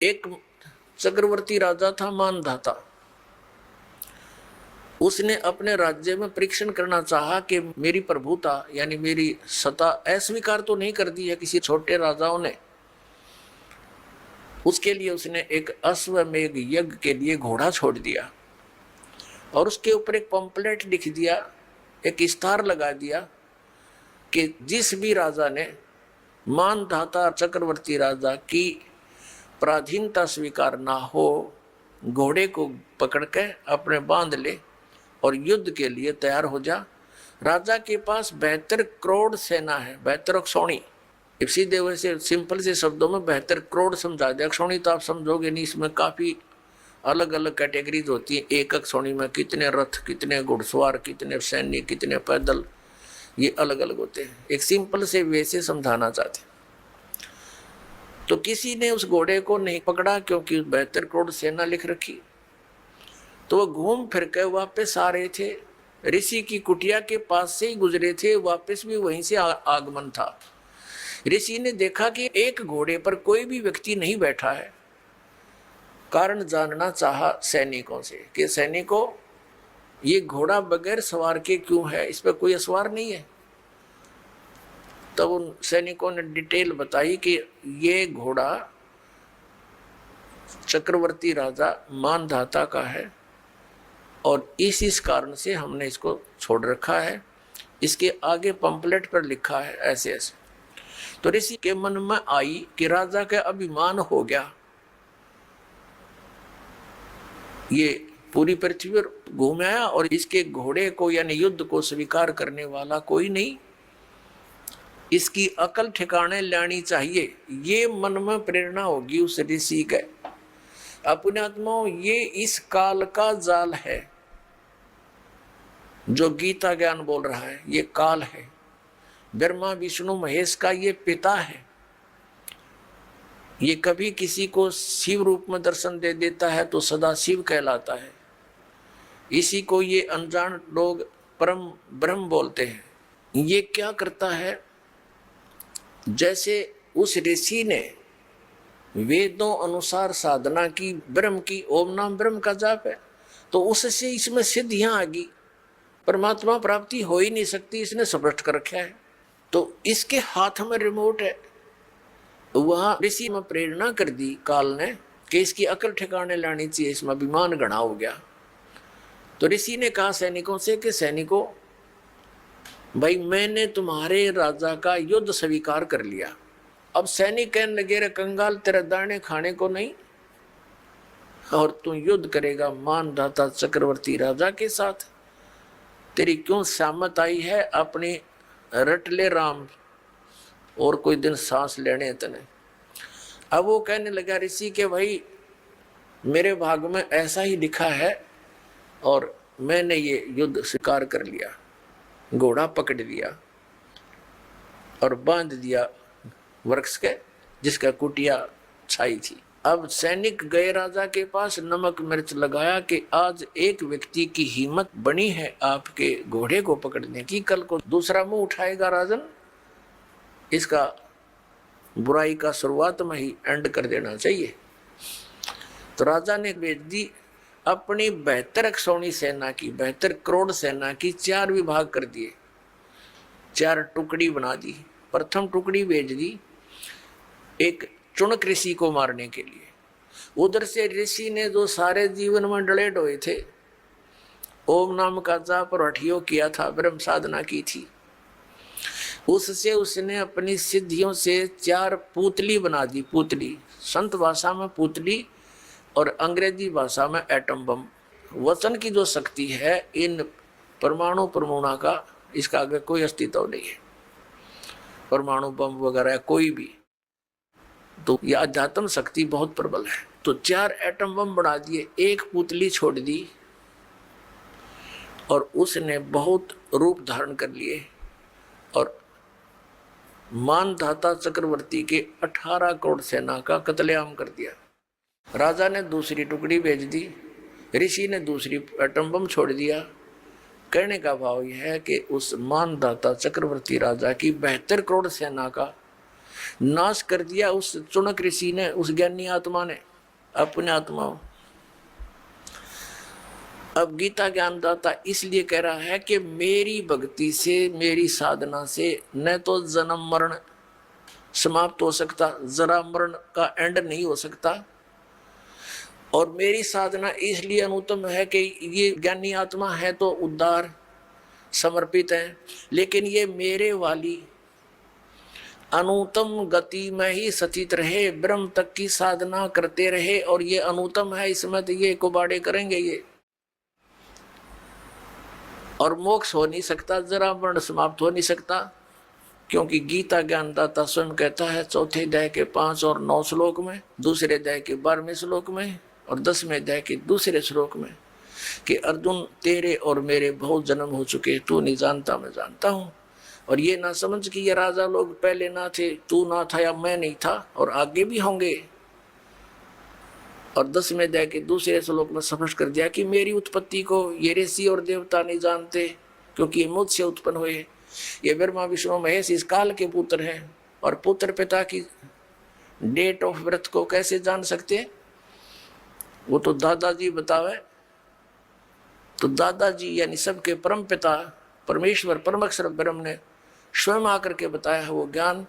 एक चक्रवर्ती राजा था मानधाता। उसने अपने राज्य में परीक्षण करना चाहा कि मेरी प्रभुता यानी मेरी सत्ता अस्वीकार तो नहीं कर दी है किसी छोटे राजाओं ने। उसके लिए उसने एक अश्वमेध यज्ञ के लिए घोड़ा छोड़ दिया और उसके ऊपर एक पंपलेट लिख दिया, एक इस्तार लगा दिया कि जिस भी राजा ने मानधाता चक्रवर्ती राजा की पराधीनता स्वीकार ना हो, घोड़े को पकड़ के अपने बांध ले और युद्ध के लिए तैयार हो जा। राजा के पास 72 करोड़ सेना है। 72 अक्षौणी, सीधे वैसे सिंपल से शब्दों में 72 करोड़ समझा दे। अक्षौणी तो आप समझोगे नहीं, इसमें काफी अलग अलग कैटेगरीज होती है। एक अक्षौणी में कितने रथ, कितने घुड़सवार, कितने सैनिक, कितने पैदल, ये अलग अलग होते हैं। एक सिंपल से वे से समझाना चाहते। तो किसी ने उस घोड़े को नहीं पकड़ा क्योंकि 72 करोड़ सेना लिख रखी। तो वो घूम फिर के वापस आ रहे थे, ऋषि की कुटिया के पास से ही गुजरे थे, वापस भी वहीं से आगमन था। ऋषि ने देखा कि एक घोड़े पर कोई भी व्यक्ति नहीं बैठा है। कारण जानना चाहा सैनिकों से कि सैनिकों, ये घोड़ा बगैर सवार के क्यों है, इस पर कोई सवार नहीं है। तब उन सैनिकों ने डिटेल बताई कि ये घोड़ा चक्रवर्ती राजा मानधाता का है और इस कारण से हमने इसको छोड़ रखा है। इसके आगे पंपलेट पर लिखा है ऐसे ऐसे। तो ऋषि के मन में आई कि राजा का अभिमान हो गया, ये पूरी पृथ्वी पर घूम आया और इसके घोड़े को यानी युद्ध को स्वीकार करने वाला कोई नहीं, इसकी अकल ठिकाने लानी चाहिए। ये मन में प्रेरणा होगी उस ऋषि के। अपने आत्माओं, ये इस काल का जाल है जो गीता ज्ञान बोल रहा है। ये काल है, ब्रह्मा विष्णु महेश का ये पिता है। ये कभी किसी को शिव रूप में दर्शन दे देता है तो सदा शिव कहलाता है। इसी को ये अनजान लोग परम ब्रह्म बोलते हैं। ये क्या करता है, जैसे उस ऋषि ने वेदों अनुसार साधना की, ब्रह्म की, ओम नाम ब्रह्म का जाप है, तो उससे इसमें सिद्धियां आ गई। परमात्मा प्राप्ति हो ही नहीं सकती, इसने स्पष्ट कर रखा है। तो इसके हाथ में रिमोट है। वहां ऋषि में प्रेरणा कर दी काल ने कि इसकी अकल ठिकाने लानी चाहिए, इसमें अभिमान गणा हो गया। तो ऋषि ने कहा सैनिकों से कि सैनिकों, भाई मैंने तुम्हारे राजा का युद्ध स्वीकार कर लिया। अब सैनिक कहने लगे, रे कंगाल, तेरे दाने खाने को नहीं और तू युद्ध करेगा मानधाता चक्रवर्ती राजा के साथ? तेरी क्यों सामत आई है? अपनी रट ले राम, और कोई दिन सांस लेने तने। अब वो कहने लगा ऋषि के भाई मेरे भाग में ऐसा ही लिखा है और मैंने ये युद्ध स्वीकार कर लिया। घोड़ा पकड़ लिया और बांध दिया वृक्ष के जिसका कुटिया छाई थी। अब सैनिक गए राजा के पास, नमक मिर्च लगाया कि आज एक व्यक्ति की हिम्मत बनी है आपके घोड़े को पकड़ने की, कल को दूसरा मुंह उठाएगा राजन, इसका बुराई का शुरुआत में ही एंड कर देना चाहिए। तो राजा ने भेज दी अपनी 72 अक्षौणी सेना की, 72 करोड़ सेना की 4 विभाग कर दिए, 4 टुकड़ी बना दी। प्रथम टुकड़ी भेज दी एक चुनक ऋषि को मारने के लिए। उधर से ऋषि ने जो सारे जीवन में डले डोए थे, ओम नाम का जाप और हठियो किया था, ब्रह्म साधना की थी, उससे उसने अपनी सिद्धियों से 4 पुतली बना दी। पुतली संत भाषा में पुतली और अंग्रेजी भाषा में एटम बम। वचन की जो शक्ति है इन परमाणु परमाणु का, इसका आगे कोई अस्तित्व नहीं है। परमाणु बम वगैरह कोई भी, तो यह अध्यात्म शक्ति बहुत प्रबल है। तो 4 एटम बम बना दिए, एक पुतली छोड़ दी और उसने बहुत रूप धारण कर लिए और मानधाता चक्रवर्ती के 18 करोड़ सेना का कत्लेआम कर दिया। राजा ने दूसरी टुकड़ी भेज दी, ऋषि ने दूसरी एटम बम छोड़ दिया। कहने का भाव यह है कि उस मानधाता चक्रवर्ती राजा की 72 करोड़ सेना का नाश कर दिया उस चुनक ऋषि ने, उस ज्ञानी आत्मा ने। अपने आत्माओं। अब गीता ज्ञानदाता इसलिए कह रहा है कि मेरी भक्ति से, मेरी साधना से न तो जन्म मरण समाप्त हो सकता, जरा मरण का एंड नहीं हो सकता, और मेरी साधना इसलिए अनुत्तम है कि ये ज्ञानी आत्मा है तो उद्धार समर्पित है, लेकिन ये मेरे वाली अनुत्तम गति में ही सचित रहे, ब्रह्म तक की साधना करते रहे, और ये अनुत्तम है, इसमें तो ये कुबाड़े करेंगे ये, और मोक्ष हो नहीं सकता, जरा मरण समाप्त हो नहीं सकता। क्योंकि गीता ज्ञानदाता स्वयं कहता है चौथे अध्याय के 5 और 9 श्लोक में, दूसरे अध्याय के 12वें श्लोक में और 10वें अध्याय के दूसरे श्लोक में कि अर्जुन तेरे और मेरे बहुत जन्म हो चुके, तू नहीं जानता मैं जानता हूँ, और ये ना समझ कि ये राजा लोग पहले ना थे, तू ना था या मैं नहीं था, और आगे भी होंगे। और 10वें अध्याय के दूसरे श्लोक में स्पष्ट कर दिया कि मेरी उत्पत्ति को ये ऋषि और देवता नहीं जानते, क्योंकि ये मुझसे उत्पन्न हुए, ये ब्रह्मा विष्णु महेश इस काल के पुत्र हैं, और पुत्र पिता की डेट ऑफ बर्थ को कैसे जान सकते हैं? वो तो दादाजी बतावे। तो दादाजी यानी सबके परम पिता परमेश्वर परमअक्षर ब्रह्म ने स्वयं आकर के बताया है वो ज्ञान,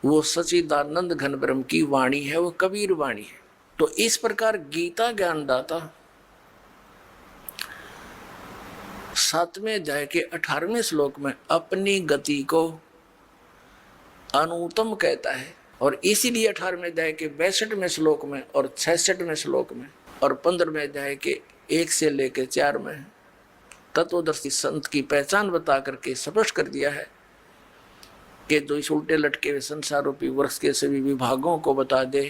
वो सच्चिदानंद घन ब्रह्म की वाणी है, वो कबीर वाणी है। तो इस प्रकार गीता ज्ञानदाता 7वें अध्याय के 18वें श्लोक में अपनी गति को अनुत्तम कहता है, और इसीलिए 18वें अध्याय के 62वें श्लोक में और 66वें श्लोक में और 15वें अध्याय के 1 से लेकर 4 में तत्वदर्शी संत की पहचान बता करके स्पष्ट कर दिया है कि जो इस उल्टे लटके हुए संसार रूपी वृक्ष के सभी विभागों को बता दे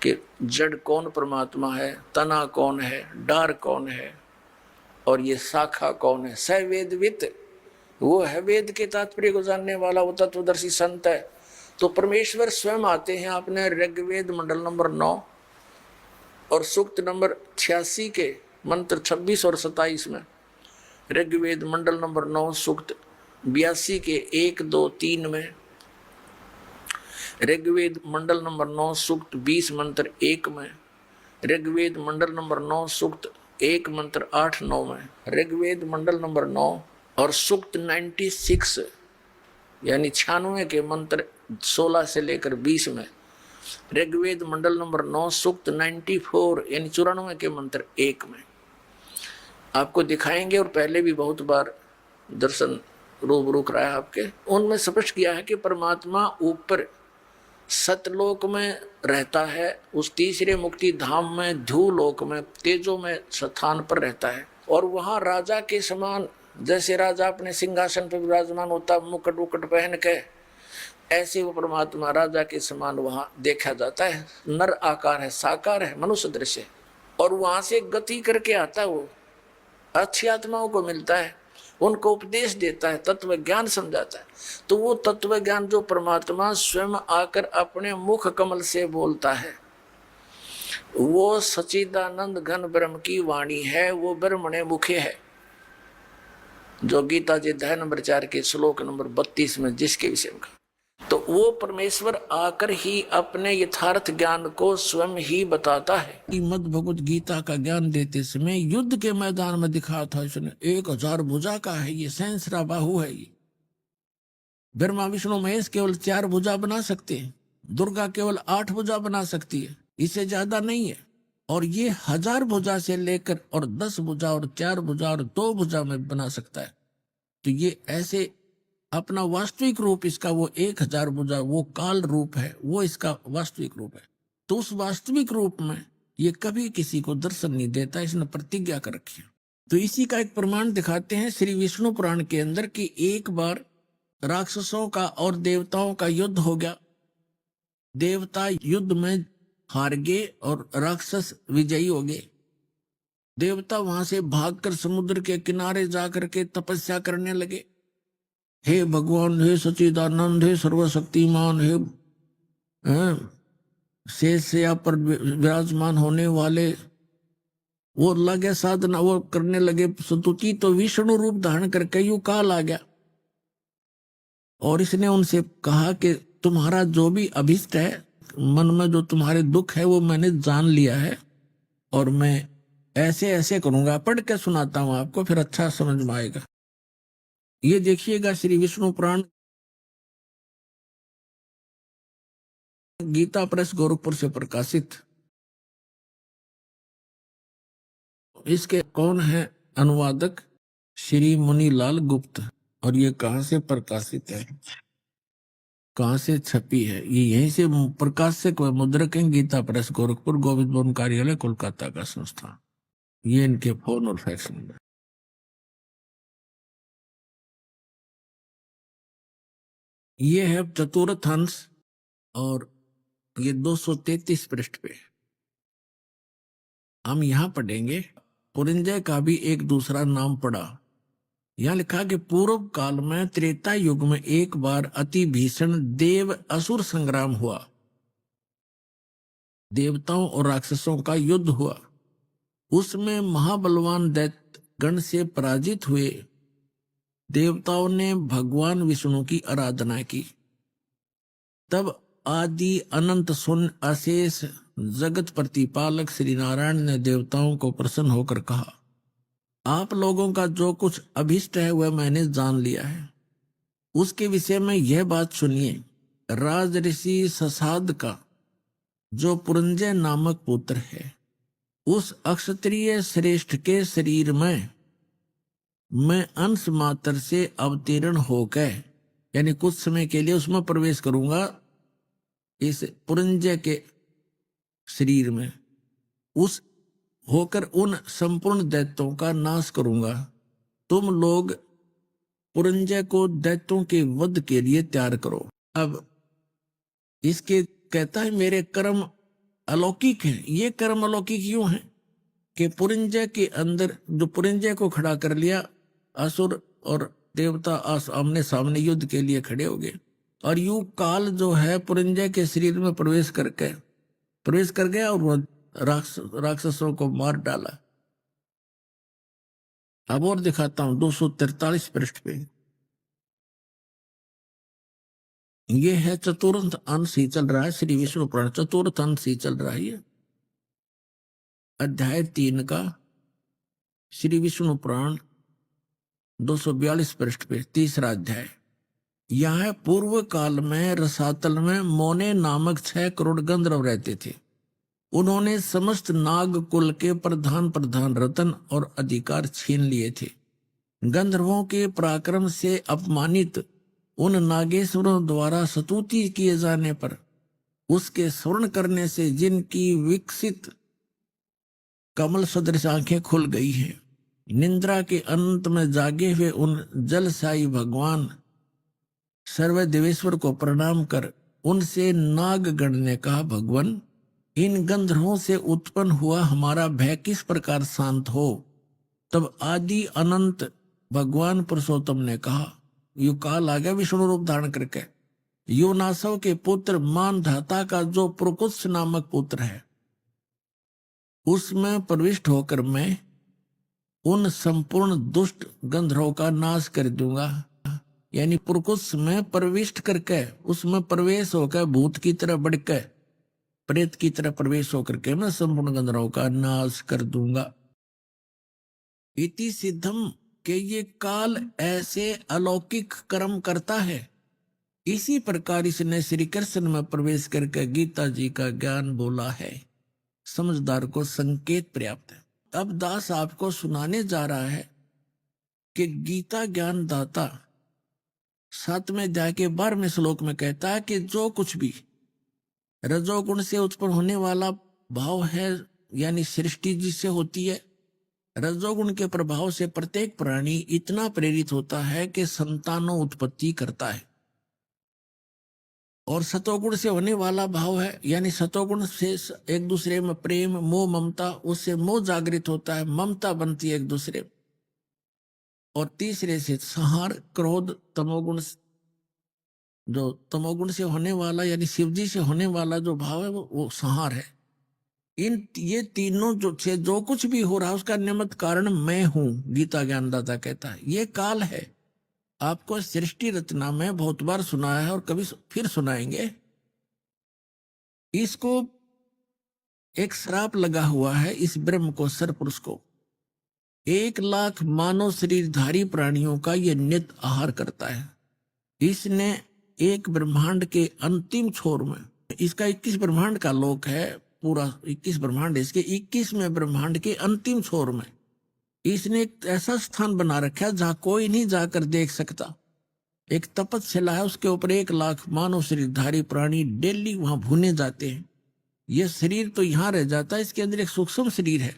कि जड़ कौन परमात्मा है, तना कौन है, डार कौन है, और ये शाखा कौन है। सवेदवित वो है, वेद के तात्पर्य को जानने वाला वो तत्वदर्शी संत है। तो परमेश्वर स्वयं आते हैं आपने ऋग्वेद मंडल नंबर 9 और सूक्त नंबर 86 के मंत्र 26 और 27 में, ऋग्वेद मंडल नंबर 9 सूक्त 82 के 1, 2, 3 में, ऋग्वेद मंडल नंबर 9 सूक्त 20 मंत्र 1 में, ऋग्वेद मंडल नंबर 9 सूक्त 1 मंत्र 8, 9 में, ऋग्वेद मंडल नंबर 9 और सूक्त 96 यानी 96 के मंत्र 16 से लेकर 20 में, ऋग्वेद मंडल नंबर 9 सूक्त 94 यानी 94 के मंत्र 1 में आपको दिखाएंगे, और पहले भी बहुत बार दर्शन रूबरू कराया आपके। उनमें स्पष्ट किया है कि परमात्मा ऊपर सतलोक में रहता है, उस तीसरे मुक्ति धाम में ध्रुवलोक में तेजो में स्थान पर रहता है, और वहां राजा के समान, जैसे राजा अपने सिंहासन पर विराजमान होता मुकुट उकुट पहन के, ऐसे वो परमात्मा राजा के समान वहां देखा जाता है। नर आकार है, साकार है, मनुष्य दृश्य, और वहां से गति करके आता है, वो अच्छी आत्माओं को मिलता है, उनको उपदेश देता है, तत्व ज्ञान समझाता है। तो वो तत्व ज्ञान जो परमात्मा स्वयं आकर अपने मुख कमल से बोलता है, वो सच्चिदानंद घन ब्रह्म की वाणी है, वो ब्रह्मणे मुखे है, जो गीता जी अध्याय नंबर 4 के श्लोक नंबर 32 में जिसके विषय में। तो वो परमेश्वर आकर ही अपने यथार्थ ज्ञान को स्वयं ही बताता है। श्रीमद् भगवत गीता का ज्ञान देते समय युद्ध के मैदान में दिखा था इसने, 1000 भुजा का है ये, सहस्रा बाहु है ये। ब्रह्मा विष्णु महेश केवल 4 भुजा बना सकते हैं, दुर्गा केवल 8 भुजा बना सकती है, इससे ज्यादा नहीं है। और ये 1000 भुजा से लेकर और 10 भुजा और 4 भुजा और 2 भुजा में बना सकता है। तो ये ऐसे अपना वास्तविक रूप इसका वो 1000 भुजा वो काल रूप है, वो इसका वास्तविक रूप है। तो उस वास्तविक रूप में ये कभी किसी को दर्शन नहीं देता, इसने प्रतिज्ञा कर रखी है। तो इसी का एक प्रमाण दिखाते हैं श्री विष्णु पुराण के अंदर कि एक बार राक्षसों का और देवताओं का युद्ध हो गया, देवता युद्ध में हार गए और राक्षस विजयी हो गए। देवता वहां से भागकर समुद्र के किनारे जाकर के तपस्या करने लगे, हे भगवान, हे सच्चिदानंद, हे सर्वशक्तिमान, हे शेषया पर विराजमान होने वाले, वो लगे साधना वो करने लगे स्तुति। तो विष्णु रूप धारण करके यू काल आ गया और इसने उनसे कहा कि तुम्हारा जो भी अभिष्ट है मन में जो तुम्हारे दुख है वो मैंने जान लिया है, और मैं ऐसे ऐसे करूंगा। पढ़ के सुनाता हूं आपको, फिर अच्छा समझ में आएगा। ये देखिएगा, श्री विष्णु पुराण, गीता प्रेस गोरखपुर से प्रकाशित। इसके कौन है अनुवादक? श्री मुनीलाल गुप्त। और ये कहाँ से प्रकाशित है, कहाँ से छपी है? ये यहीं से प्रकाशक व मुद्रक हैं, गीता प्रेस गोरखपुर, गोविंद भवन कार्यालय, कोलकाता का संस्थान। ये इनके फोन और फैक्स नंबर। ये है चतुर्थ अंश, और ये 233 पृष्ठ पे हम यहां पढ़ेंगे। पुरंजय का भी एक दूसरा नाम पड़ा। यहां लिखा कि पूर्व काल में त्रेता युग में एक बार अति भीषण देव असुर संग्राम हुआ। देवताओं और राक्षसों का युद्ध हुआ। उसमें महाबलवान दैत्य गण से पराजित हुए देवताओं ने भगवान विष्णु की आराधना की। तब आदि अनंत शून्य अशेष जगत प्रतिपालक श्री नारायण ने देवताओं को प्रसन्न होकर कहा, आप लोगों का जो कुछ अभिष्ट है वह मैंने जान लिया है। उसके विषय में यह बात सुनिए। राज ऋषि ससाद का जो पुरंजय नामक पुत्र है, उस अक्षत्रिय श्रेष्ठ के शरीर में मैं अंश मात्र से अवतीर्ण होकर, यानी कुछ समय के लिए उसमें प्रवेश करूंगा, इस पुरंजय के शरीर में उस होकर उन संपूर्ण दैत्यों का नाश करूंगा। तुम लोग पुरंजय को दैत्यों के वध के लिए तैयार करो। अब इसके कहता है मेरे कर्म अलौकिक हैं। ये कर्म अलौकिक क्यों हैं कि पुरंजय के अंदर जो पुरंजय को खड़ा कर लिया, असुर और देवता आमने सामने युद्ध के लिए खड़े हो गए, और यू काल जो है पुरंजय के शरीर में प्रवेश कर गया और वो राक्षसों को मार डाला। अब और दिखाता हूं 243 पृष्ठ पे। ये है चतुर्थ अंश ही चल रहा है, श्री विष्णु पुराण चतुर्थ अंश ही चल रहा है। अध्याय 3 का श्री विष्णु पुराण 242 पृष्ठ पे तीसरा अध्याय। यह पूर्व काल में रसातल में मोने नामक 6 करोड़ गंधर्व रहते थे। उन्होंने समस्त नाग कुल के प्रधान रतन और अधिकार छीन लिए थे। गंधर्वों के पराक्रम से अपमानित उन नागेश्वरों द्वारा स्तुति किए जाने पर उसके स्वर्ण करने से जिनकी विकसित कमल सदृश आंखें खुल गई हैं, निंद्रा के अंत में जागे हुए उन जलसाई भगवान सर्वदेवेश्वर को प्रणाम कर उनसे नागगण ने कहा, भगवान, इन गंधर्वों से उत्पन्न हुआ हमारा भय किस प्रकार शांत हो? तब आदि अनंत भगवान पुरुषोत्तम ने कहा, यु काल आ गया विष्णु रूप धारण करके, योनासव के पुत्र मानधाता का जो प्रकुत्स नामक पुत्र है, उसमें प्रविष्ट होकर मैं उन संपूर्ण दुष्ट गंधर्वों का नाश कर दूंगा। यानी पुरकुत्स में प्रविष्ट करके उसमें प्रवेश होकर भूत की तरह बढ़कर प्रेत की तरह प्रवेश होकर के मैं संपूर्ण गंधर्वों का नाश कर दूंगा। इति सिद्धम के ये काल ऐसे अलौकिक कर्म करता है। इसी प्रकार इसने श्री कृष्ण में प्रवेश करके गीता जी का ज्ञान बोला है। समझदार को संकेत पर्याप्त है। अब दास आपको सुनाने जा रहा है कि गीता ज्ञान दाता 7वें अध्याय के 12वें श्लोक में कहता है कि जो कुछ भी रजोगुण से उत्पन्न होने वाला भाव है, यानी सृष्टि जिससे होती है, रजोगुण के प्रभाव से प्रत्येक प्राणी इतना प्रेरित होता है कि संतानों उत्पत्ति करता है। और सतोगुण से होने वाला भाव है, यानी सतोगुण से एक दूसरे में प्रेम मोह ममता, उससे मोह जागृत होता है, ममता बनती है एक दूसरे। और तीसरे से संहार क्रोध तमोगुण, जो तमोगुण से होने वाला यानी शिवजी से होने वाला जो भाव है वो संहार है। ये तीनों जो कुछ भी हो रहा है उसका निमित्त कारण मैं हूं, गीता ज्ञानदाता कहता है। ये काल है। आपको सृष्टि रचना में बहुत बार सुनाया है और कभी फिर सुनाएंगे इसको एक श्राप लगा हुआ है, इस ब्रह्म को, सरपुरुष को। 1 लाख मानव शरीरधारी प्राणियों का यह नित्य आहार करता है। इसने एक ब्रह्मांड के अंतिम छोर में, इसका 21 ब्रह्मांड का लोक है, पूरा 21 ब्रह्मांड, इसके 21वें ब्रह्मांड के अंतिम छोर में इसने एक ऐसा स्थान बना रखा है जहां कोई नहीं जाकर देख सकता। एक तपस्या है, उसके ऊपर 1 लाख मानव शरीरधारी प्राणी डेली वहां भुने जाते हैं। यह शरीर तो यहां रह जाता है, इसके अंदर एक सूक्ष्म शरीर है,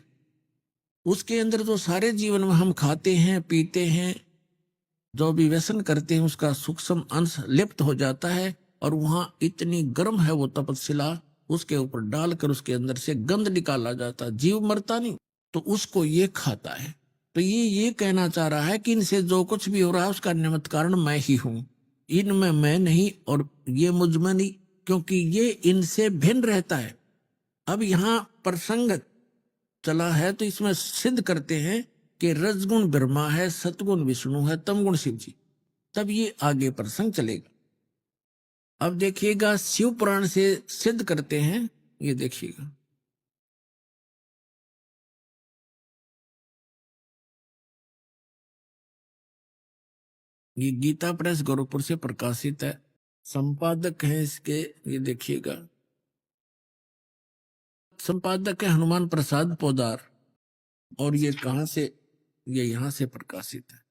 उसके अंदर जो सारे जीवन में हम खाते हैं, पीते हैं, जो भी व्यसन करते हैं, उसका सूक्ष्म अंश लिप्त हो जाता है। और वहां इतनी गर्म है वो तपस्या, उसके ऊपर डालकर उसके अंदर से गंध निकाला जाता, जीव मरता नहीं, तो उसको ये खाता है। तो ये कहना चाह रहा है कि इनसे जो कुछ भी हो रहा है उसका निमित्त कारण मैं ही हूं, इनमें मैं नहीं और ये मुझ में नहीं, क्योंकि ये इनसे भिन्न रहता है। अब यहां प्रसंग चला है तो इसमें सिद्ध करते हैं कि रजगुण ब्रह्मा है, सतगुण विष्णु है, तमगुण शिव जी। तब ये आगे प्रसंग चलेगा। अब देखिएगा, शिव पुराण से सिद्ध करते हैं, ये देखिएगा। ये गीता प्रेस गोरखपुर से प्रकाशित है, संपादक है इसके, ये देखिएगा, संपादक है हनुमान प्रसाद पोदार। और ये कहां से, ये यहां से प्रकाशित है।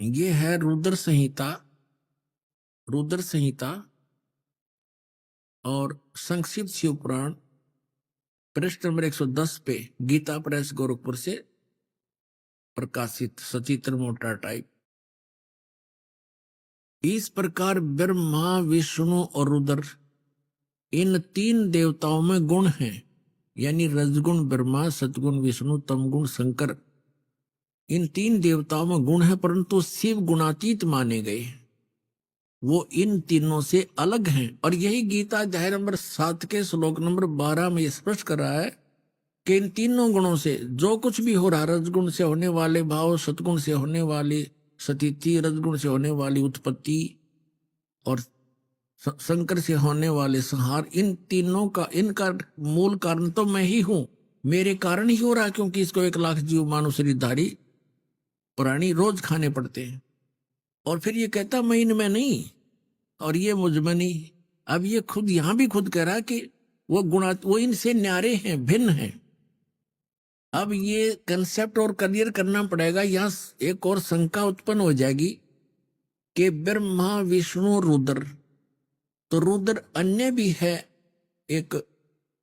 ये है रुद्र संहिता, रुद्र संहिता और संक्षिप्त शिव पुराण, पृष्ठ नंबर 110 पे, गीता प्रेस गोरखपुर से प्रकाशित, सचित्र मोटा टाइप। इस प्रकार ब्रह्मा, विष्णु और रुद्र, इन 3 देवताओं में गुण हैं, यानी रजगुण ब्रह्मा, सतगुण विष्णु, तमगुण शंकर, इन 3 देवताओं में गुण है, परंतु शिव गुणातीत माने गए, वो इन तीनों से अलग हैं। और यही गीता अध्याय नंबर 7 के श्लोक नंबर 12 में स्पष्ट कर रहा है कि इन तीनों गुणों से जो कुछ भी हो रहा, रजगुण से होने वाले भाव, सतगुण से होने वाली स्थिति, रजगुण से होने वाली उत्पत्ति और शंकर से होने वाले संहार, इन तीनों का, इनका मूल कारण तो मैं ही हूं, मेरे कारण ही हो रहा है, क्योंकि इसको 1 लाख जीव मानव शरीरधारी प्राणी रोज खाने पड़ते हैं। और फिर ये कहता मैं इनमें नहीं और ये मुझ में नहीं। अब ये खुद यहां भी खुद कह रहा है कि वो इनसे न्यारे हैं, भिन्न हैं। अब ये कंसेप्ट और क्लियर करना पड़ेगा, यहां एक और शंका उत्पन्न हो जाएगी कि ब्रह्मा, विष्णु, रुद्र, तो रुद्र अन्य भी है, एक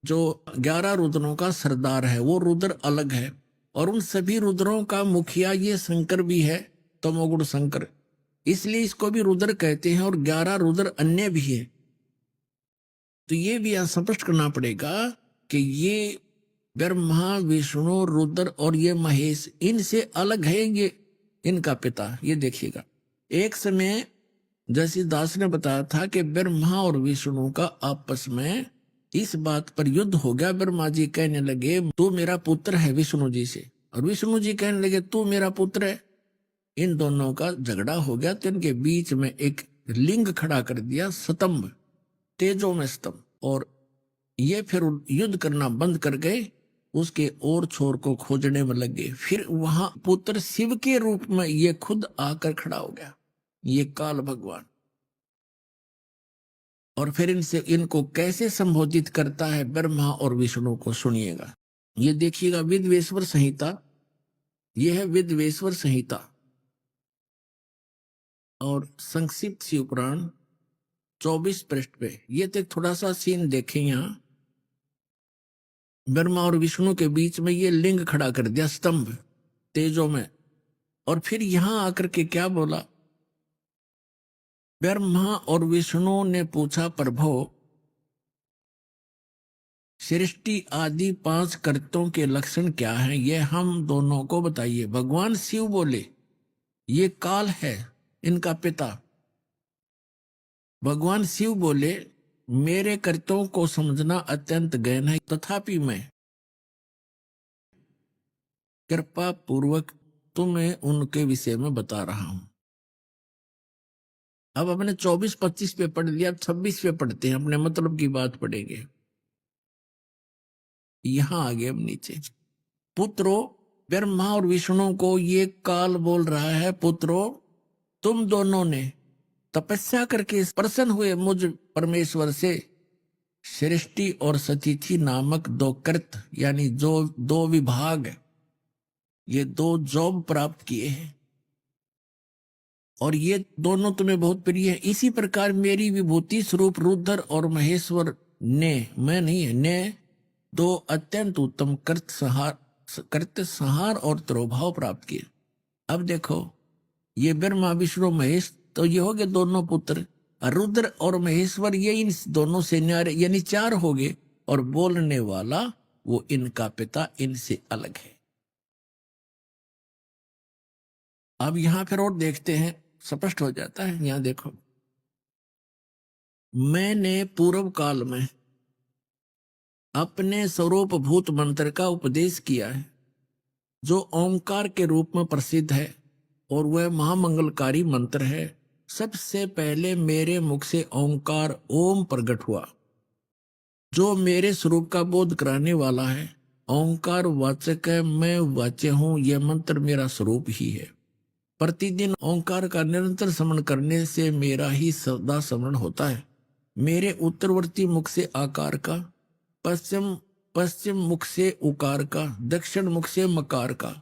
जो 11 रुद्रों का सरदार है, वो रुद्र अलग है, और उन सभी रुद्रों का मुखिया ये शंकर भी है, तमोगुण शंकर, इसलिए इसको भी रुद्र कहते हैं, और 11 रुद्र अन्य भी है। तो ये भी यहां स्पष्ट करना पड़ेगा कि ये ब्रह्मा, विष्णु, रुद्र और ये महेश इनसे अलग है, ये इनका पिता। ये देखिएगा, एक समय जैसे दास ने बताया था कि ब्रह्मा और विष्णु का आपस में इस बात पर युद्ध हो गया। ब्रह्मा जी कहने लगे तू मेरा पुत्र है विष्णु जी से, और विष्णु जी कहने लगे तू मेरा पुत्र है। इन दोनों का झगड़ा हो गया, तो इनके बीच में एक लिंग खड़ा कर दिया, स्तंभ, तेजो में स्तंभ, और ये फिर युद्ध करना बंद कर गए, उसके और छोर को खोजने में लगे। फिर वहां पुत्र शिव के रूप में ये खुद आकर खड़ा हो गया, ये काल भगवान। और फिर इनको कैसे संबोधित करता है ब्रह्मा और विष्णु को, सुनिएगा। ये देखिएगा, विद्वेश्वर संहिता, यह है विद्वेश्वर संहिता और संक्षिप्त शिव पुराण 24 पृष्ठ पे। ये तो थोड़ा सा सीन देखें, यहां ब्रह्मा और विष्णु के बीच में ये लिंग खड़ा कर दिया, स्तंभ तेजों में। और फिर यहां आकर के क्या बोला, ब्रह्मा और विष्णु ने पूछा प्रभु सृष्टि आदि 5 कर्तों के लक्षण क्या हैं, ये हम दोनों को बताइए। भगवान शिव बोले ये काल है इनका पिता। भगवान शिव बोले मेरे कर्तों को समझना अत्यंत गहन है, तथापि मैं कृपा पूर्वक तुम्हें उनके विषय में बता रहा हूं। अब अपने 24-25 पे पढ़ लिया, 26 पे पढ़ते हैं, अपने मतलब की बात पढ़ेंगे। यहां आगे अब नीचे, पुत्रो, ब्रह्मा और विष्णु को ये काल बोल रहा है, पुत्रो तुम दोनों ने तपस्या करके प्रसन्न हुए मुझ परमेश्वर से सृष्टि और सतिथि नामक दो कृत, यानी जो दो विभाग, ये दो जॉब प्राप्त किए हैं, और ये दोनों तुम्हें बहुत प्रिय है। इसी प्रकार मेरी विभूति स्वरूप रुद्र और महेश्वर ने, मैं नहीं है, ने दो अत्यंत उत्तम कृत संहार और तिरोभाव प्राप्त किए। अब देखो, ये ब्रह्मा विष्णु महेश, तो ये हो गए दोनों पुत्र। रुद्र और महेश्वर ये इन दोनों से न्यारे, यानी चार हो गए, और बोलने वाला वो इनका पिता इनसे अलग है। अब यहां फिर और देखते हैं, स्पष्ट हो जाता है। यहां देखो, मैंने पूर्व काल में अपने स्वरूप भूत मंत्र का उपदेश किया है, जो ओंकार के रूप में प्रसिद्ध है, और वह महामंगलकारी मंत्र है। सबसे पहले मेरे मुख से ओंकार ओम प्रकट हुआ, जो मेरे स्वरूप का बोध कराने वाला है। ओंकार वाचक है, मैं वाच्य हूं, यह मंत्र मेरा स्वरूप ही है। प्रतिदिन ओंकार का निरंतर स्मरण करने से मेरा ही सदा स्मरण होता है। मेरे उत्तरवर्ती मुख से आकार का, पश्चिम मुख से उकार का, दक्षिण मुख से मकार का,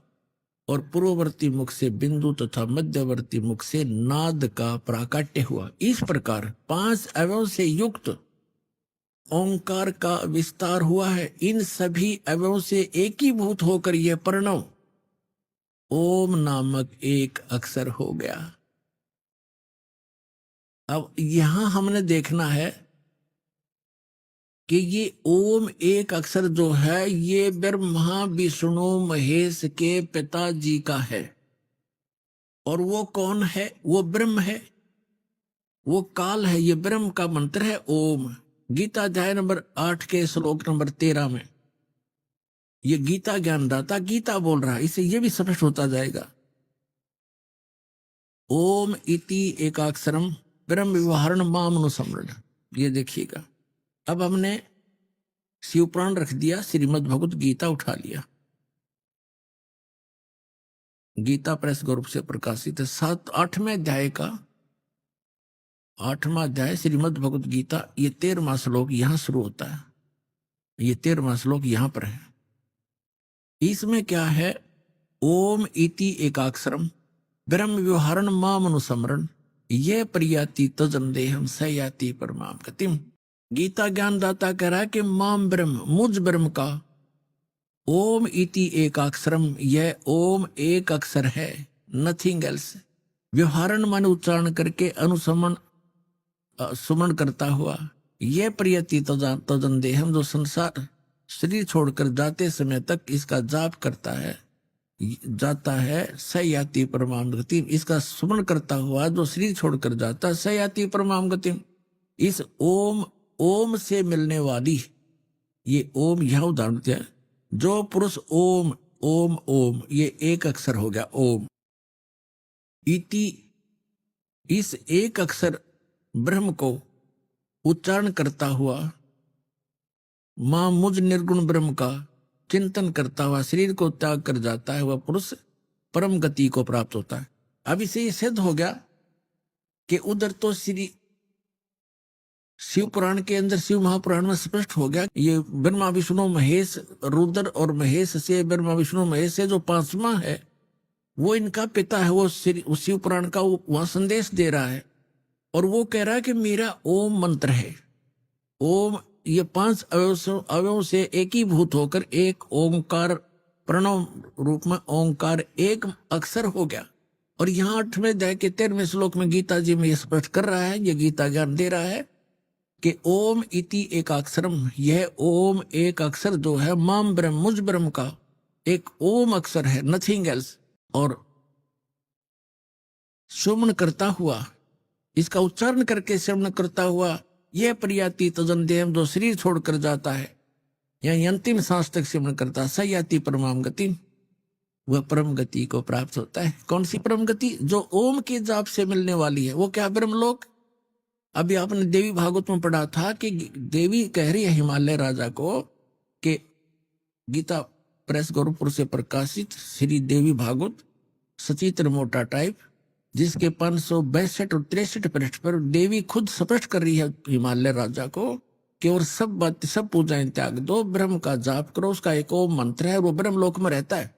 और पूर्ववर्ती मुख से बिंदु तथा मध्यवर्ती मुख से नाद का प्राकट्य हुआ। इस प्रकार 5 अवयव से युक्त ओंकार का विस्तार हुआ है। इन सभी अवयवों से एकीभूत होकर यह प्रणव ओम नामक एक अक्षर हो गया। अब यहां हमने देखना है कि ये ओम एक अक्षर जो है, ये ब्रह्मा विष्णु महेश के पिताजी का है। और वो कौन है? वो ब्रह्म है, वो काल है। ये ब्रह्म का मंत्र है ओम। गीता अध्याय नंबर 8 के श्लोक नंबर 13 में ये गीता ज्ञानदाता गीता बोल रहा है। इससे ये भी स्पष्ट होता जाएगा, ओम इति एकाक्षरम ब्रह्म व्यवहारण मामनुसमरण। ये देखिएगा, अब हमने शिवपुराण रख दिया, श्रीमद् भगवत गीता उठा लिया। गीता प्रेस ग्रुप से प्रकाशित है। 8वें अध्याय का 8वां अध्याय श्रीमद् भगवत गीता, ये 13वां श्लोक यहां शुरू होता है। ये 13वां श्लोक यहां पर है। इसमें क्या है? ओम इति एकाक्षरम ब्रह्म व्यवहारण मामनुसमरण ये प्रियाति तजन देहम सयाति परमाम गतिम। गीता ज्ञानदाता कह रहा है कि माम ब्रह्म, मुझ ब्रह्म का ओम इति एकाक्षरम, यह ओम एक अक्षर है, नथिंग एल्स। व्यवहारण मान उच्चारण करके अनुसमन सुमन करता हुआ, यह प्रियति तजन देहम, जो संसार शरीर छोड़कर जाते समय तक इसका जाप करता है, जाता है, सयाति परमाम गतिम। इसका सुमन करता हुआ जो शरीर छोड़कर जाता है, सयाति परमाम गतिम। इस ओम से मिलने वाली, ये ओम यह उदाहरण दिया, जो पुरुष ओम ओम ओम, ये एक अक्षर हो गया ओम इति। इस एक अक्षर ब्रह्म को उच्चारण करता हुआ मां मुझ निर्गुण ब्रह्म का चिंतन करता हुआ शरीर को त्याग कर जाता है, वह पुरुष परम गति को प्राप्त होता है। अब इसे सिद्ध हो गया कि उधर तो श्री शिव पुराण के अंदर, शिव महापुराण में स्पष्ट हो गया, ये ब्रह्मा विष्णु महेश, रुद्र और महेश से, ब्रह्मा विष्णु महेश से जो 5वां है वो इनका पिता है। वो शिव पुराण का वहां संदेश दे रहा है, और वो कह रहा है कि मेरा ओम मंत्र है। ओम ये 5 अवयवों से एकीभूत होकर एक ओंकार प्रणव रूप में ओंकार एक अक्षर हो गया। और यहाँ 8वें अध्याय के 13वें श्लोक में गीता जी में ये स्पष्ट कर रहा है, ये गीता ज्ञान दे रहा है कि ओम इति एकाक्षरम, यह ओम एक अक्षर जो है, माम ब्रह्म, मुझ ब्रह्म का एक ओम अक्षर है, नथिंग एल्स। और सुमन करता हुआ, इसका उच्चारण करके श्रवण करता हुआ, यह प्रियाति तजन देहम, जो शरीर छोड़कर जाता है, यानी अंतिम सांस तक श्रवण करता, सयाति परमाम गति। वह परम गति को प्राप्त होता है। कौन सी परम गति? जो ओम के जाप से मिलने वाली है। वो क्या? ब्रह्मलोक। अभी आपने देवी भागवत में पढ़ा था कि देवी कह रही है हिमालय राजा को कि गीता प्रेस गोरखपुर से प्रकाशित श्री देवी भागवत सचित्र मोटा टाइप, जिसके 562 और 63 पृष्ठ पर देवी खुद स्पष्ट कर रही है हिमालय राजा को कि और सब बात सब पूजाएं त्याग दो, ब्रह्म का जाप करो। उसका एक ओम मंत्र है, वो ब्रह्मलोक में रहता है,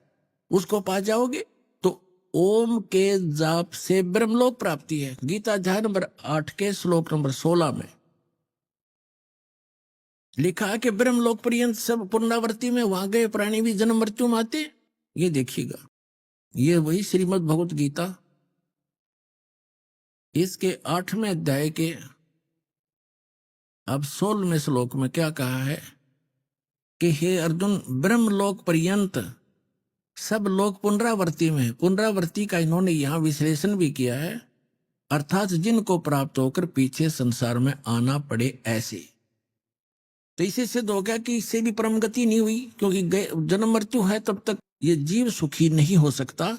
उसको पा जाओगे। तो ओम के जाप से ब्रह्मलोक प्राप्ति है। गीता अध्याय नंबर 8 के श्लोक नंबर 16 में लिखा है कि ब्रह्मलोक पर्यंत सब पुनरावृत्ति में, वहां गए प्राणी भी जन्म मृत्यु में आते। ये देखिएगा, ये वही श्रीमद् भगवत गीता इसके 8वें अध्याय के अब 16वें श्लोक में क्या कहा है कि हे अर्जुन, ब्रह्मलोक पर्यंत सब लोग पुनरावृत्ति में। पुनरावृत्ति का इन्होंने यहां विश्लेषण भी किया है, अर्थात जिनको प्राप्त होकर पीछे संसार में आना पड़े ऐसे। तो इसे सिद्ध हो गया कि इससे भी परम गति नहीं हुई, क्योंकि जन्म मृत्यु है तब तक ये जीव सुखी नहीं हो सकता।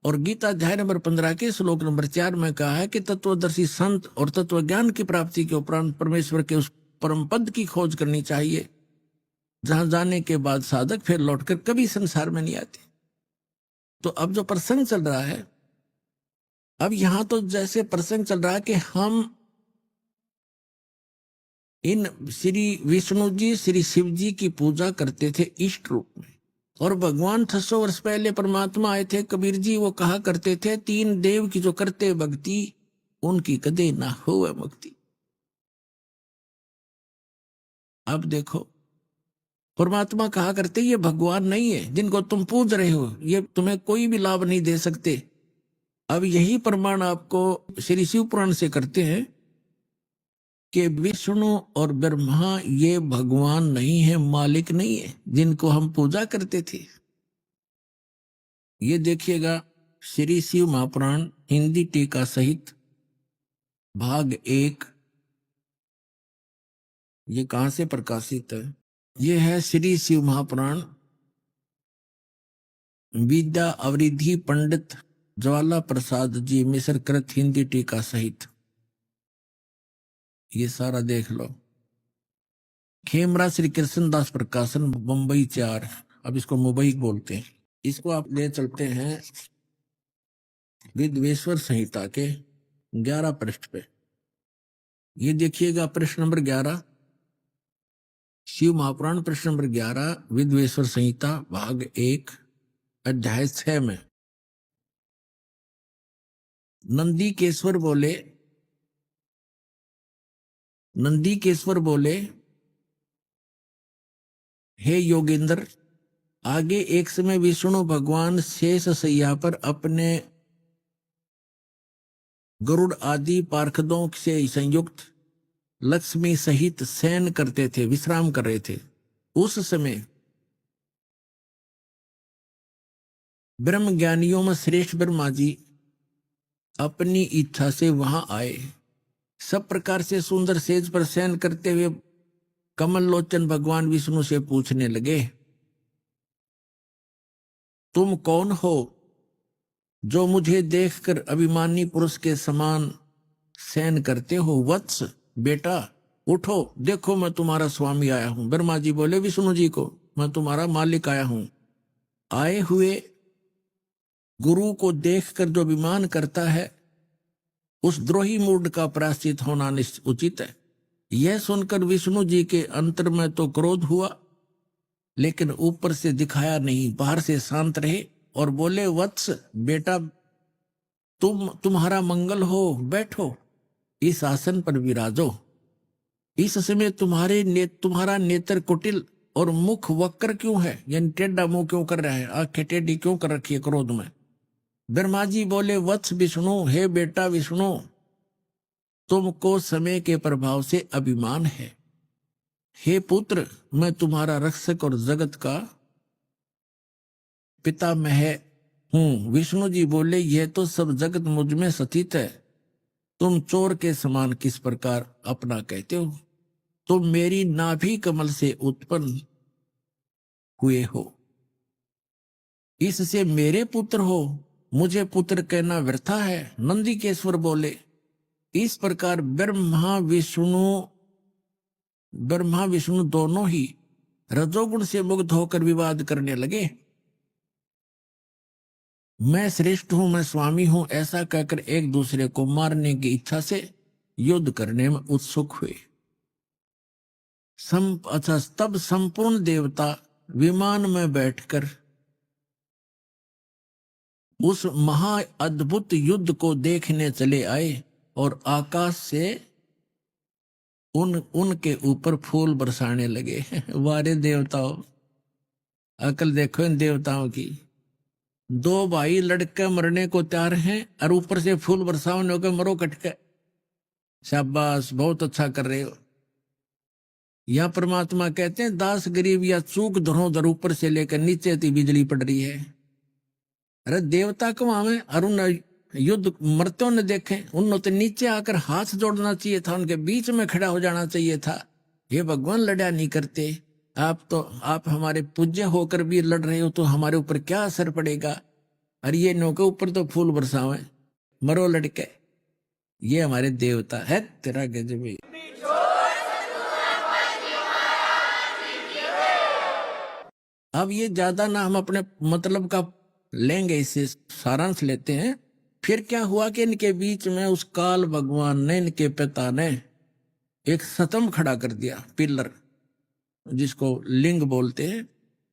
और गीता अध्याय नंबर 15 के श्लोक नंबर 4 में कहा है कि तत्वदर्शी संत और तत्व ज्ञान की प्राप्ति के उपरांत परमेश्वर के उस परम पद की खोज करनी चाहिए, जहां जाने के बाद साधक फिर लौटकर कभी संसार में नहीं आते। तो अब जो प्रसंग चल रहा है, अब यहां तो जैसे प्रसंग चल रहा है कि हम इन श्री विष्णु जी श्री शिव जी की पूजा करते थे इष्ट रूप में, और भगवान 600 वर्ष पहले परमात्मा आए थे। कबीर जी वो कहा करते थे, 3 देव की जो करते भक्ति, उनकी कदे ना हो मुक्ति। अब देखो, परमात्मा कहा करते ये भगवान नहीं है जिनको तुम पूज रहे हो, ये तुम्हें कोई भी लाभ नहीं दे सकते। अब यही प्रमाण आपको श्री शिव पुराण से करते हैं कि विष्णु और ब्रह्मा ये भगवान नहीं है, मालिक नहीं है जिनको हम पूजा करते थे। ये देखिएगा, श्री शिव महापुराण हिंदी टीका सहित भाग 1, ये कहां से प्रकाशित है? ये है श्री शिव महापुराण विद्या अवरिधि पंडित ज्वाला प्रसाद जी मिश्र कृत हिंदी टीका सहित। ये सारा देख लो। खेमरा श्री कृष्णदास प्रकाशन बंबई 4, अब इसको मुंबई बोलते हैं। इसको आप ले चलते हैं विद्वेश्वर संहिता के 11 पृष्ठ पे। ये देखिएगा प्रश्न नंबर 11, शिव महापुराण प्रश्न नंबर 11, विद्वेश्वर संहिता भाग 1 अध्याय 6 में नंदीकेश्वर बोले, हे योगेंद्र, आगे एक समय विष्णु भगवान शेष सैया पर अपने गरुड़ आदि पार्षदों से संयुक्त लक्ष्मी सहित शयन करते थे, विश्राम कर रहे थे। उस समय ब्रह्म ज्ञानियों में श्रेष्ठ ब्रह्मा जी अपनी इच्छा से वहां आए। सब प्रकार से सुंदर सेज पर शयन करते हुए कमल लोचन भगवान विष्णु से पूछने लगे, तुम कौन हो जो मुझे देखकर अभिमानी पुरुष के समान शयन करते हो? वत्स, बेटा उठो, देखो मैं तुम्हारा स्वामी आया हूं। ब्रह्मा जी बोले विष्णु जी को, मैं तुम्हारा मालिक आया हूं। आए हुए गुरु को देखकर जो अभिमान करता है, उस द्रोही मूर्ख का प्रायश्चित होना उचित है। यह सुनकर विष्णु जी के अंतर में तो क्रोध हुआ, लेकिन ऊपर से दिखाया नहीं, बाहर से शांत रहे और बोले, वत्स बेटा, तुम्हारा मंगल हो, बैठो, इस आसन पर विराजो। इस समय तुम्हारा नेत्र कुटिल और मुख वक्र क्यों है, यानी टेढ़ा मुंह क्यों कर रहा है, आंखें टेढ़ी क्यों कर रखी है क्रोध में? ब्रह्मा जी बोले, वत्स विष्णु, हे बेटा विष्णु, तुमको समय के प्रभाव से अभिमान है। हे पुत्र, मैं तुम्हारा रक्षक और जगत का पितामह हूं। विष्णु जी बोले, यह तो सब जगत मुझ में स्थित है, तुम चोर के समान किस प्रकार अपना कहते हो? तुम मेरी नाभि कमल से उत्पन्न हुए हो। इससे मेरे पुत्र हो, मुझे पुत्र कहना व्यर्था है। नंदीकेश्वर बोले। इस प्रकार ब्रह्मा विष्णु दोनों ही रजोगुण से मुक्त होकर विवाद करने लगे। मैं श्रेष्ठ हूं, मैं स्वामी हूं, ऐसा कहकर एक दूसरे को मारने की इच्छा से युद्ध करने में उत्सुक हुए। तब संपूर्ण देवता विमान में बैठकर उस महा अद्भुत युद्ध को देखने चले आए और आकाश से उनके ऊपर फूल बरसाने लगे। वारे देवताओं, अकल देखो इन देवताओं की। दो भाई लड़के मरने को तैयार हैं और ऊपर से फूल बरसाने को मरो कटके। शाबाश, बहुत अच्छा कर रहे हो। यह परमात्मा कहते हैं दास गरीब या चूक धरोधर ऊपर से लेकर नीचे तक बिजली पड़ रही है। अरे देवता को हमें अरुण युद्ध मरते ने देखे, उन्होंने तो नीचे आकर हाथ जोड़ना चाहिए था, उनके बीच में खड़ा हो जाना चाहिए था। ये भगवान लड़ा नहीं करते। आप हमारे पूज्य होकर भी लड़ रहे हो तो हमारे ऊपर क्या असर पड़ेगा। अरे ये नौ के ऊपर तो फूल बरसावे, मरो लड़के। ये हमारे देवता है। तेरा गजब। अब ये ज्यादा ना हम अपने मतलब का लेंगे, इससे सारांश लेते हैं। फिर क्या हुआ कि इनके बीच में उस काल भगवान ने, इनके पिता ने एक स्तंभ खड़ा कर दिया, पिलर, जिसको लिंग बोलते हैं।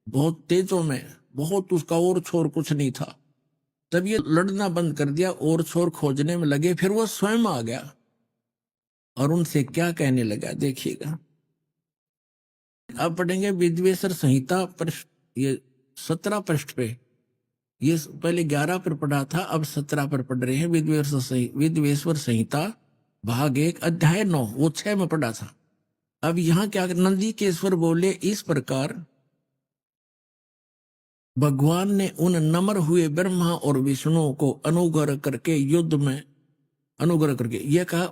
बहुत तेजों में, बहुत उसका और छोर कुछ नहीं था। तब ये लड़ना बंद कर दिया और छोर खोजने में लगे। फिर वो स्वयं आ गया और उनसे क्या कहने लगा, देखिएगा। अब पढ़ेंगे विद्वेश्वर संहिता पृष्ठ, ये 17 पृष्ठ पे। ये पहले 11 पर पढ़ा था, अब 17 पर पढ़ रहे हैं। विद्वेश्वर संहिता भाग 1 अध्याय 9, वो 6 में पढ़ा था। अब यहां क्या, नंदीकेश्वर बोले। इस प्रकार भगवान ने उन नम्र हुए ब्रह्मा और विष्णु को अनुग्रह करके युद्ध में अनुग्रह करके यह कहा,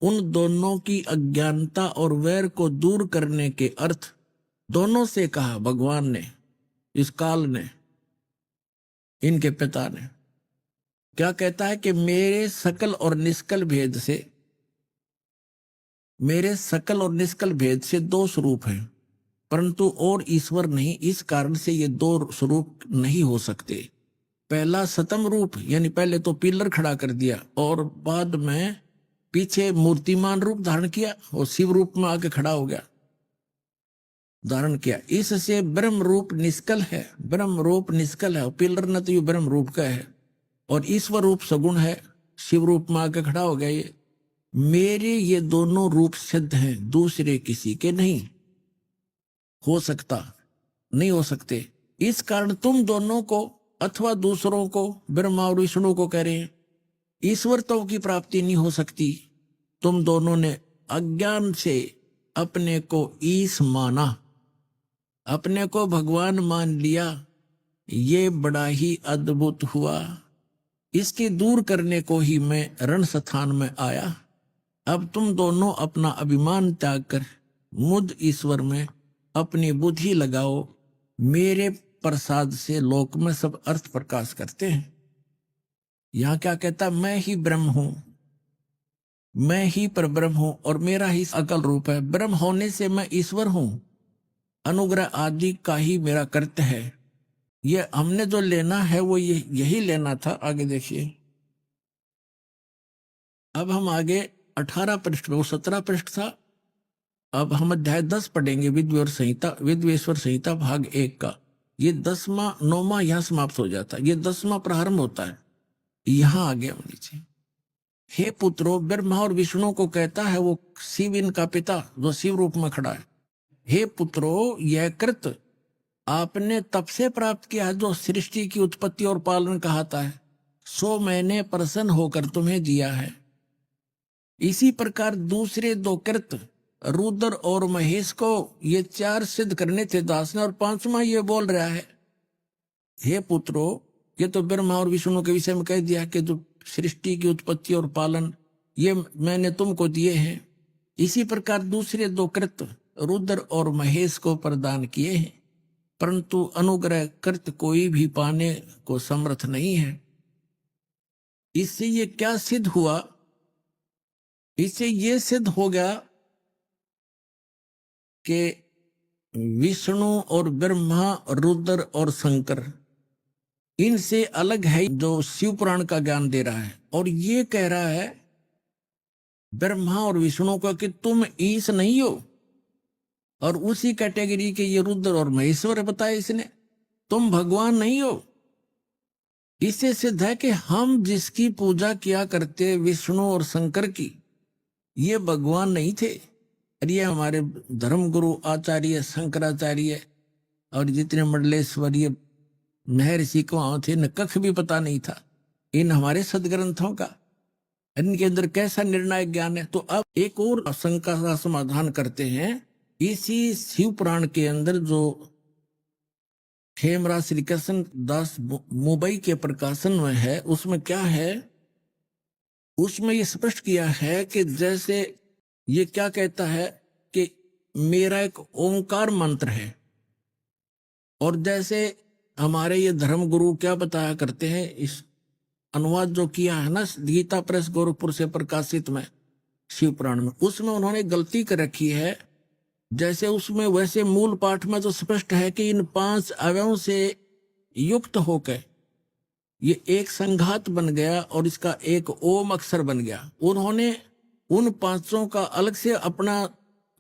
उन दोनों की अज्ञानता और वैर को दूर करने के अर्थ दोनों से कहा भगवान ने। इस काल ने, इनके पिता ने क्या कहता है कि मेरे सकल और निष्कल भेद से दो स्वरूप हैं, परंतु और ईश्वर नहीं। इस कारण से ये दो स्वरूप नहीं हो सकते। पहला सतम रूप, यानी पहले तो पिलर खड़ा कर दिया और बाद में पीछे मूर्तिमान रूप धारण किया और शिव रूप में आके खड़ा हो गया, धारण किया। इससे ब्रह्म रूप निष्कल है, पिलर न तो ये ब्रह्म रूप का है, और ईश्वर रूप सगुण है, शिव रूप में आके खड़ा हो गया। ये मेरे ये दोनों रूप सिद्ध हैं, दूसरे किसी के नहीं हो सकते। इस कारण तुम दोनों को अथवा दूसरों को, ब्रह्मा और विष्णु को कह रहे हैं, ईश्वरत्व की प्राप्ति नहीं हो सकती। तुम दोनों ने अज्ञान से अपने को ईश माना, अपने को भगवान मान लिया। ये बड़ा ही अद्भुत हुआ। इसके दूर करने को ही मैं रण स्थान में आया। अब तुम दोनों अपना अभिमान त्याग कर मुझ ईश्वर में अपनी बुद्धि लगाओ। मेरे प्रसाद से लोक में सब अर्थ प्रकाश करते हैं। यहां क्या कहता, मैं ही ब्रह्म हूं, मैं ही परब्रह्म हूं और मेरा ही अकल रूप है। ब्रह्म होने से मैं ईश्वर हूं, अनुग्रह आदि का ही मेरा कर्तव्य है। ये हमने जो लेना है वो यही लेना था। आगे देखिए, अब हम आगे 18 पृष्ठ में, वो 17 पृष्ठ था। अब हम अध्याय 10 पढ़ेंगे, विद्वेश्वर संहिता भाग 1 का। ये 10वां 9वां यहां समाप्त हो जाता है, ये 10वां प्रारंभ होता है। यहां आगे हम नीचे, हे पुत्रो, ब्रह्मा और विष्णु को कहता है, वो शिव इनका पिता जो शिव रूप में खड़ा है। हे पुत्रो, यह कृत आपने तब से प्राप्त किया है जो सृष्टि की उत्पत्ति और पालन कहता है, सो मैंने प्रसन्न होकर तुम्हें दिया है। इसी प्रकार दूसरे दो कृत, रुद्र और महेश को ये 4 सिद्ध करने थे दास ने, और 5वां ये बोल रहा है, हे पुत्रो, ये तो ब्रह्मा और विष्णु के विषय में कह दिया कि जो सृष्टि की उत्पत्ति और पालन ये मैंने तुमको दिए हैं। इसी प्रकार दूसरे दो कृत रुद्र और महेश को प्रदान किए हैं। परंतु अनुग्रह कृत कोई भी पाने को समर्थ नहीं है। इससे ये क्या सिद्ध हुआ? इससे ये सिद्ध हो गया कि विष्णु और ब्रह्मा, रुद्र और शंकर, इनसे अलग है जो शिव पुराण का ज्ञान दे रहा है। और ये कह रहा है ब्रह्मा और विष्णु को कि तुम ईश नहीं हो, और उसी कैटेगरी के ये रुद्र और महेश्वर बताए इसने, तुम भगवान नहीं हो। इससे सिद्ध है कि हम जिसकी पूजा किया करते विष्णु और शंकर की, ये भगवान नहीं थे। और ये हमारे धर्मगुरु आचार्य शंकराचार्य और जितने मंडलेश्वरीय महर्षि को वहां थे, न कख भी पता नहीं था इन हमारे सदग्रंथों का, इनके अंदर कैसा निर्णायक ज्ञान है। तो अब एक और शंका का समाधान करते हैं। इसी शिव पुराण के अंदर जो खेमराज श्री कृष्ण दास मुंबई के प्रकाशन में है, उसमें क्या है, उसमें ये स्पष्ट किया है कि जैसे ये क्या कहता है कि मेरा एक ओंकार मंत्र है, और जैसे हमारे ये धर्म गुरु क्या बताया करते हैं, इस अनुवाद जो किया है ना गीता प्रेस गोरखपुर से प्रकाशित में शिव पुराण में, उसमें उन्होंने गलती कर रखी है। जैसे उसमें वैसे मूल पाठ में तो स्पष्ट है कि इन 5 अवयवों से युक्त होकर ये एक संघात बन गया और इसका एक ओम अक्षर बन गया। उन्होंने उन 5 का अलग से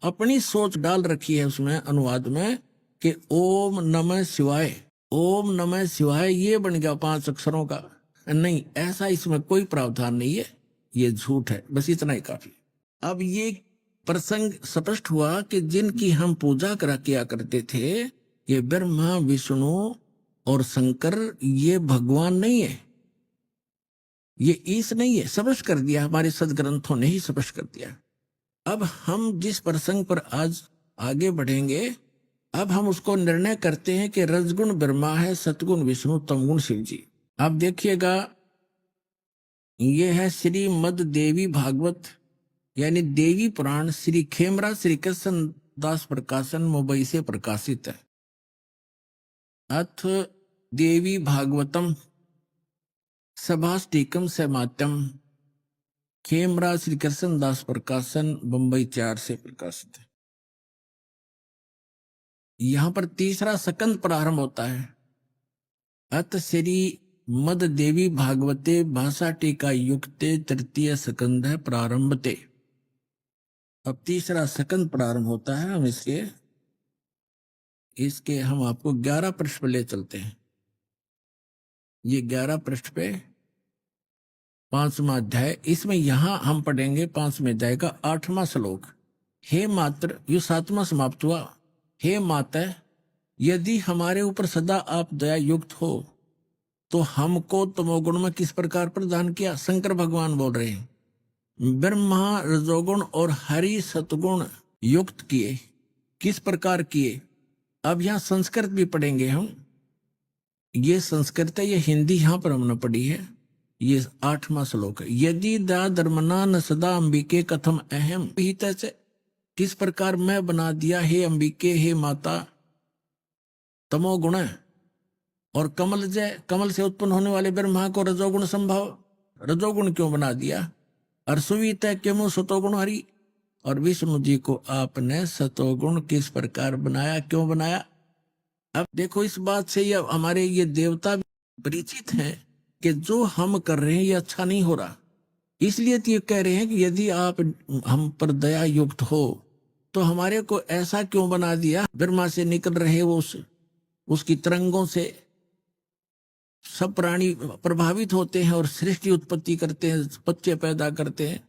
अपनी सोच डाल रखी है उसमें अनुवाद में कि ओम नमः शिवाय, ओम नमः शिवाय ये बन गया 5 अक्षरों का। नहीं, ऐसा इसमें कोई प्रावधान नहीं है, ये झूठ है। बस इतना ही काफी। अब ये प्रसंग स्पष्ट हुआ कि जिनकी हम पूजा किया करते थे, ये ब्रह्मा विष्णु और शंकर, ये भगवान नहीं है, ये ईश नहीं है। स्पष्ट कर दिया, हमारे सदग्रंथों ने ही स्पष्ट कर दिया। अब हम जिस प्रसंग पर आज आगे बढ़ेंगे, अब हम उसको निर्णय करते हैं कि रजगुण ब्रह्मा है, सतगुण विष्णु, तमगुण शिव जी। अब देखिएगा, ये है श्रीमद देवी भागवत यानी देवी पुराण, श्री खेमराज श्री कृष्ण दास प्रकाशन मुंबई से प्रकाशित है। अथ देवी भागवतम सभाष्टिकम समात्यम, खेमराज श्री कृष्ण दास प्रकाशन मुंबई 4 से प्रकाशित है। यहां पर तीसरा सकंद प्रारंभ होता है। अथ श्री मद देवी भागवते भाषा टीका युक्ते तृतीय सकंद है प्रारंभते। अब तीसरा सकंद प्रारंभ होता है। हम इसके हम आपको 11 पृष्ठ पे ले चलते हैं। ये 11 पृष्ठ पे 5वां अध्याय, इसमें यहां हम पढ़ेंगे 5वें अध्याय का 8वां श्लोक। हे मात्र, ये 7वां समाप्त हुआ। हे माता, यदि हमारे ऊपर सदा आप दया युक्त हो तो हमको तमोगुण में किस प्रकार प्रदान किया। शंकर भगवान बोल रहे हैं, ब्रह्मा रजोगुण और हरि सतगुण युक्त किए। किस प्रकार किए? अब यहां संस्कृत भी पढ़ेंगे हम। ये संस्कृत है, ये हिंदी यहां पर हमने पढ़ी है। ये 8वां श्लोक है। यदि दा धर्मना न सदा अंबिके कथम अहम हित से, किस प्रकार मैं बना दिया हे अंबिके, हे माता, तमोगुण और कमल जय, कमल से उत्पन्न होने वाले ब्रह्मा को रजोगुण संभव, रजोगुण क्यों बना दिया। अर्सुवित क्यों सतोगुण हरि, और विष्णु जी को आपने सतोगुण किस प्रकार बनाया, क्यों बनाया। अब देखो, इस बात से ये हमारे ये देवता परिचित हैं कि जो हम कर रहे हैं ये अच्छा नहीं हो रहा। इसलिए तो ये कह रहे हैं कि यदि आप हम पर दया युक्त हो तो हमारे को ऐसा क्यों बना दिया। ब्रह्मा से निकल रहे वो उसकी तरंगों से सब प्राणी प्रभावित होते हैं और सृष्टि उत्पत्ति करते हैं, बच्चे पैदा करते हैं,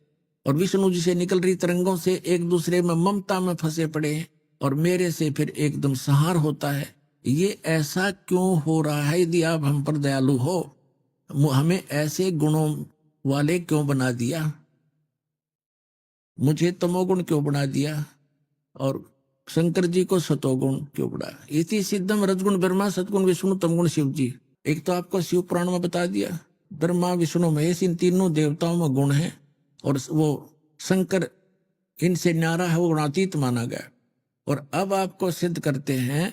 और विष्णु जी से निकल रही तरंगों से एक दूसरे में ममता में फंसे पड़े हैं, और मेरे से फिर एकदम संहार होता है। ये ऐसा क्यों हो रहा है? यदि आप हम पर दयालु हो, हमें ऐसे गुणों वाले क्यों बना दिया, मुझे तमोगुण क्यों बना दिया, और शंकर जी को सतोगुण क्यों बनाया। इति सिद्धम रजगुण ब्रह्मा सतगुण विष्णु तमगुण शिव जी। एक तो आपको शिव पुराण में बता दिया, ब्रह्मा विष्णु महेश इन तीनों देवताओं में गुण है, और वो शंकर इनसे न्यारा है, वो गुणातीत माना गया। और अब आपको सिद्ध करते हैं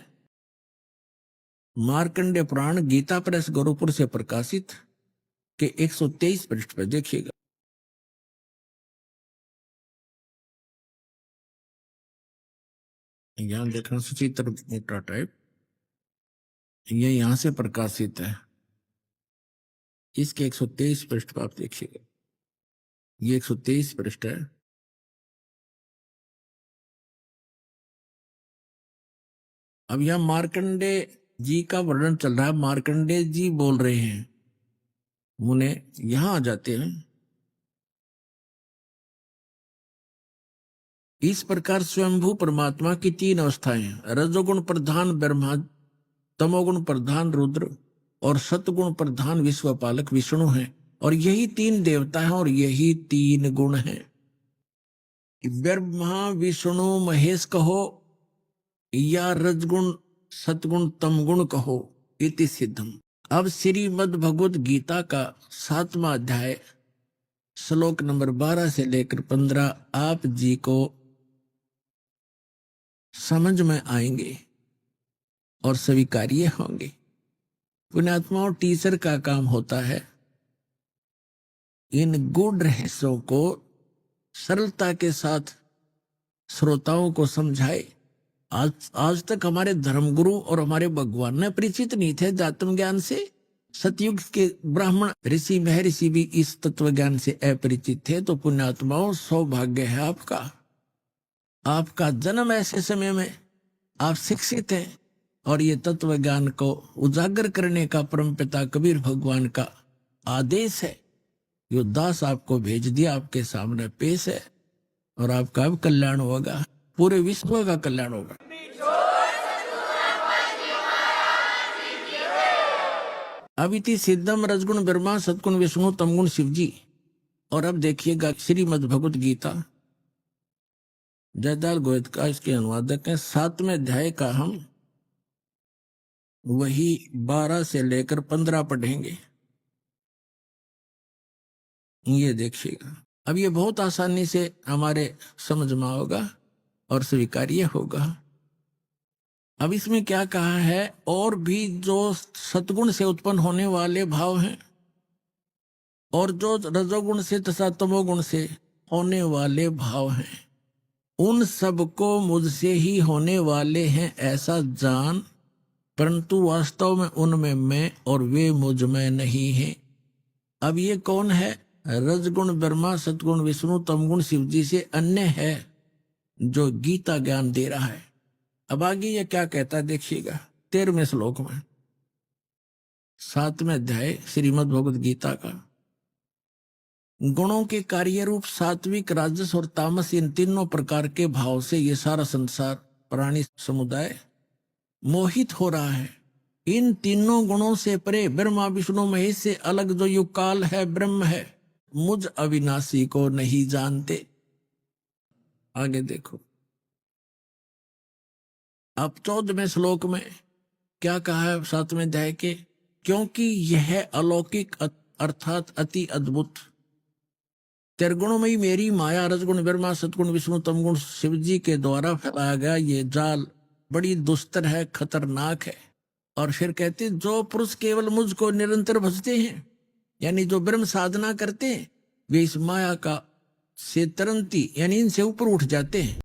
मार्कंडेय पुराण गीता प्रेस गोरखपुर से प्रकाशित के 123 पृष्ठ पर देखिएगा। यहां देखना सुचित्र मोटा टाइप, ये यहां से प्रकाशित है, इसके 123 पृष्ठ पर आप देखिएगा। ये 123 पृष्ठ है। अब यहां मार्कंडेय जी का वर्णन चल रहा है। मार्कंडेय जी बोल रहे हैं, मुने यहां आ जाते हैं। इस प्रकार स्वयंभू परमात्मा की 3 अवस्थाएं हैं, रजोगुण प्रधान ब्रह्मा, तमोगुण प्रधान रुद्र और सतगुण प्रधान विश्वपालक विष्णु हैं। और यही 3 देवता हैं और यही 3 गुण हैं। ब्रह्मा विष्णु महेश कहो या रजगुण सतगुण तमगुण कहो, इति सिद्धम। अब श्रीमद् भगवत गीता का 7वां अध्याय श्लोक नंबर 12 से लेकर 15 आप जी को समझ में आएंगे और स्वीकार्य होंगे। पुण्यात्माओं, टीचर का काम होता है इन गूढ़ रहस्यों को सरलता के साथ श्रोताओं को समझाए। आज तक हमारे धर्मगुरु और हमारे भगवान ने परिचित नहीं थे आत्म ज्ञान से। सतयुग के ब्राह्मण ऋषि महर्षि भी इस तत्व ज्ञान से अपरिचित थे। तो पुण्यात्माओं, सौभाग्य है आपका, आपका जन्म ऐसे समय में आप शिक्षित हैं और ये तत्व ज्ञान को उजागर करने का परमपिता कबीर भगवान का आदेश है। यो दास आपको भेज दिया, आपके सामने पेश है और आपका अब कल्याण होगा, पूरे विश्व का कल्याण होगा। अब इति सिद्धम रजगुण ब्रह्मा सतगुण विष्णु तमगुण शिवजी। और अब देखिएगा श्रीमद् भगवत गीता, जयदाल गोयतका इसके अनुवादक हैं। 7वें अध्याय का हम वही 12 से लेकर 15 पढ़ेंगे। ये देखिएगा, अब ये बहुत आसानी से हमारे समझ में होगा और स्वीकार्य होगा। अब इसमें क्या कहा है, और भी जो सतगुण से उत्पन्न होने वाले भाव हैं और जो रजोगुण से तथा तमोगुण से होने वाले भाव हैं, उन सबको मुझसे ही होने वाले हैं ऐसा जान, परंतु वास्तव में उनमें मैं और वे मुझ में नहीं हैं। अब ये कौन है? रजगुण ब्रह्मा सतगुण विष्णु तमगुण शिवजी से अन्य है जो गीता ज्ञान दे रहा है। अब आगे ये क्या कहता है देखिएगा 13वें श्लोक में, 7वें अध्याय श्रीमद् भगवत गीता का। गुणों के कार्य रूप सात्विक राजस और तामस, इन तीनों प्रकार के भाव से ये सारा संसार प्राणी समुदाय मोहित हो रहा है। इन तीनों गुणों से परे ब्रह्मा विष्णु महेश से अलग जो युगकाल है, ब्रह्म है, मुझ अविनाशी को नहीं जानते। आगे देखो, अब 14वें श्लोक में क्या कहा है 7वें अध्याय के, क्योंकि यह अलौकिक अर्थात अति अद्भुत त्रिगुणमयी मेरी माया रजगुण ब्रह्मा सतगुण विष्णु तमगुण शिवजी के द्वारा फैलाया गया ये जाल बड़ी दुस्तर है, खतरनाक है। और फिर कहते जो पुरुष केवल मुझको निरंतर भजते हैं, यानी जो ब्रह्म साधना करते हैं, वे इस माया का से तरंती यानी इनसे ऊपर उठ जाते हैं।